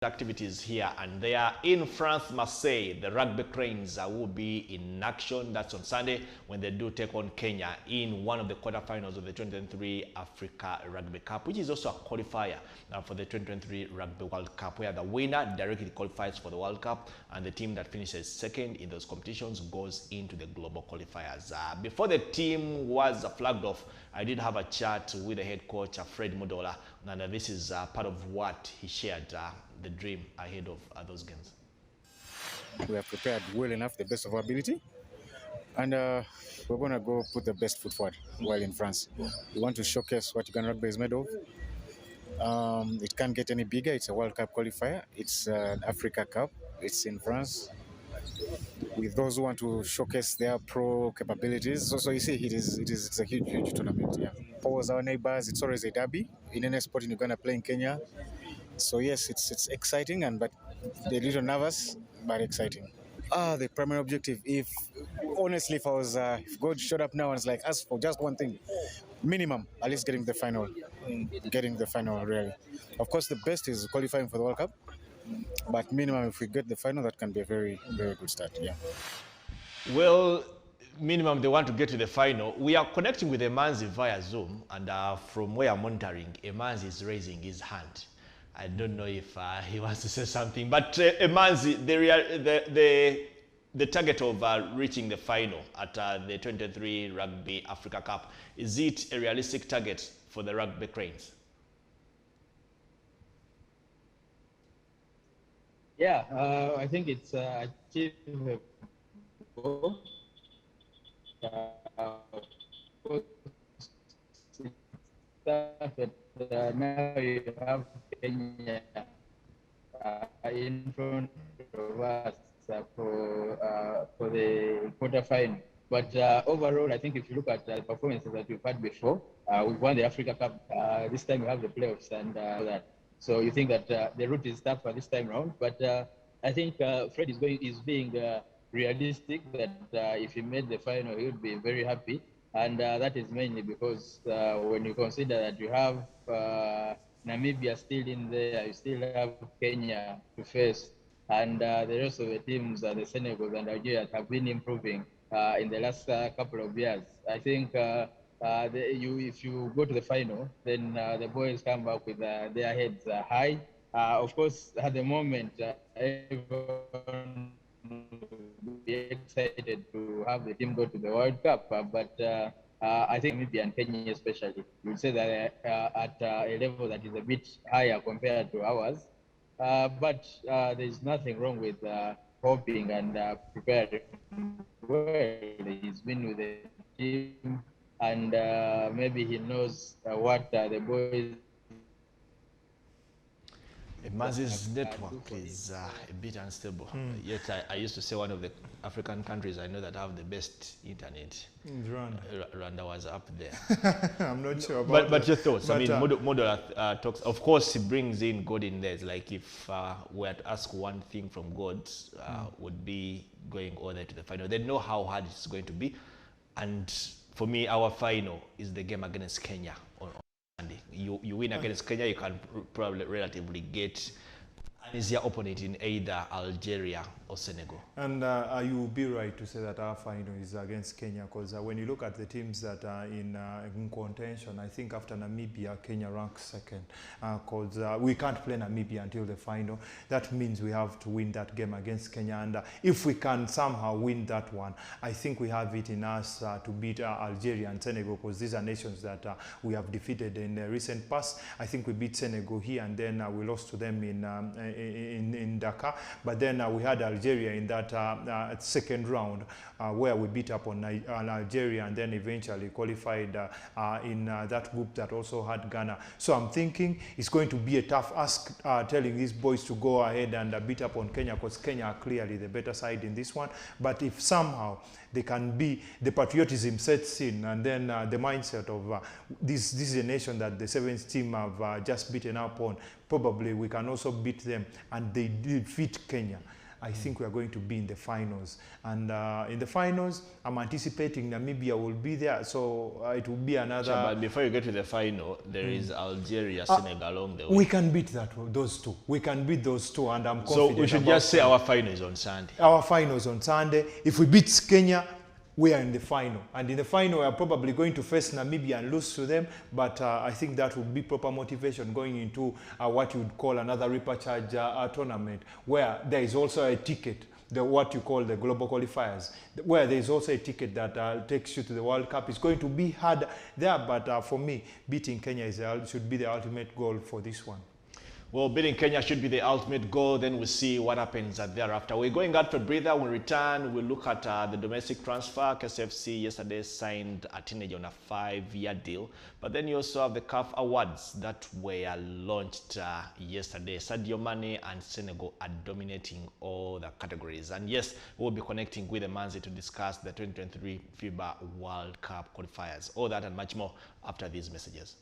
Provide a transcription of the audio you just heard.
activities here and there. In France, Marseille, the Rugby Cranes will be in action. That's on Sunday when they do take on Kenya in one of the quarterfinals of the 2023 Africa Rugby Cup, which is also a qualifier for the 2023 Rugby World Cup, where the winner directly qualifies for the World Cup and the team that finishes second in those competitions goes into the global qualifiers. Before the team was flagged off, I did have a chat with the head coach, Fred Mudola, and this is part of what he shared, the dream ahead of those games. We have prepared well enough, the best of our ability, and we're going to go put the best foot forward while in France. We want to showcase what Uganda Rugby is made of. It can't get any bigger. It's a World Cup qualifier. It's an Africa Cup. It's in France. With those who want to showcase their pro capabilities. So you see, it's a huge tournament. Yeah. Powers our neighbors. It's always a derby in any sport in Uganda playing Kenya. So yes, it's exciting, but a little nervous, but exciting. The primary objective, if I was, if God showed up now and was like, ask for just one thing, minimum, at least getting the final, really. Of course, the best is qualifying for the World Cup, but minimum, if we get the final, that can be a very, very good start, yeah. Well, minimum they want to get to the final. We are connecting with Emanzi via Zoom, and from where I'm monitoring, Emanzi is raising his hand. I don't know if he wants to say something, but Emanzi, the target of reaching the final at the 2023 Rugby Africa Cup, is it a realistic target for the Rugby Cranes? Yeah, I think it's achievable. Now you have Kenya in front of us for the quarterfinal. But overall, I think if you look at the performances that we've had before, we've won the Africa Cup. This time we have the playoffs and that. So you think that the route is tough for this time round. But I think Fred is being realistic that if he made the final, he would be very happy. And that is mainly because when you consider that you have Namibia still in there, you still have Kenya to face, and the rest of the teams, the Senegal and Algeria, have been improving in the last couple of years. I think if you go to the final, then the boys come back with their heads high. Of course, at the moment, everyone will be excited to have the team go to the World Cup, but I think Namibia and Kenya especially, you would say that at a level that is a bit higher compared to ours. But there's nothing wrong with hoping and preparing well. He's been with the team, and maybe he knows what the boys. Emanzi's network is a bit unstable. Yet I used to say one of the African countries I know that have the best internet. Rwanda. Rwanda was up there. I'm not sure about that. But your thoughts. But, I mean, Modola talks. Of course, he brings in God in there. It's like if we had to ask one thing from God, would be going all the way to the final. They know how hard it's going to be, and for me, our final is the game against Kenya on Sunday. You win against Kenya, you can probably relatively get an easier opponent in either Algeria or Senegal. And you will be right to say that our final is against Kenya, because when you look at the teams that are in contention, I think after Namibia, Kenya ranks second, because we can't play Namibia until the final. That means we have to win that game against Kenya, and if we can somehow win that one, I think we have it in us to beat Algeria and Senegal, because these are nations that we have defeated in the recent past. I think we beat Senegal here, and then we lost to them in Dakar, but then we had Algeria in that second round where we beat up on Algeria, and then eventually qualified in that group that also had Ghana. So I'm thinking it's going to be a tough ask telling these boys to go ahead and beat up on Kenya, because Kenya are clearly the better side in this one. But if somehow they can be, the patriotism sets in, and then the mindset of this is a nation that the Sevens team have just beaten up on, probably we can also beat them, and they defeat Kenya. I think we are going to be in the finals. And in the finals, I'm anticipating Namibia will be there. So it will be another... Sure, but before you get to the final, there is Algeria, Senegal along the way. We can beat those two. We can beat those two, and I'm confident. So we should just say our final is on Sunday. Our final is on Sunday. If we beat Kenya, we are in the final. And in the final, we are probably going to face Namibia and lose to them. But I think that would be proper motivation going into what you would call another repechage tournament, where there is also a ticket, what you call the global qualifiers, where there is also a ticket that takes you to the World Cup. It's going to be hard there, but for me, beating Kenya should be the ultimate goal for this one. Well, beating Kenya should be the ultimate goal. Then we'll see what happens thereafter. We're going out for a breather. When we return, we'll look at the domestic transfer. KCFC yesterday signed a teenager on a 5-year deal. But then you also have the CAF Awards that were launched yesterday. Sadio Mane and Senegal are dominating all the categories. And yes, we'll be connecting with the Manzi to discuss the 2023 FIBA World Cup qualifiers. All that and much more after these messages.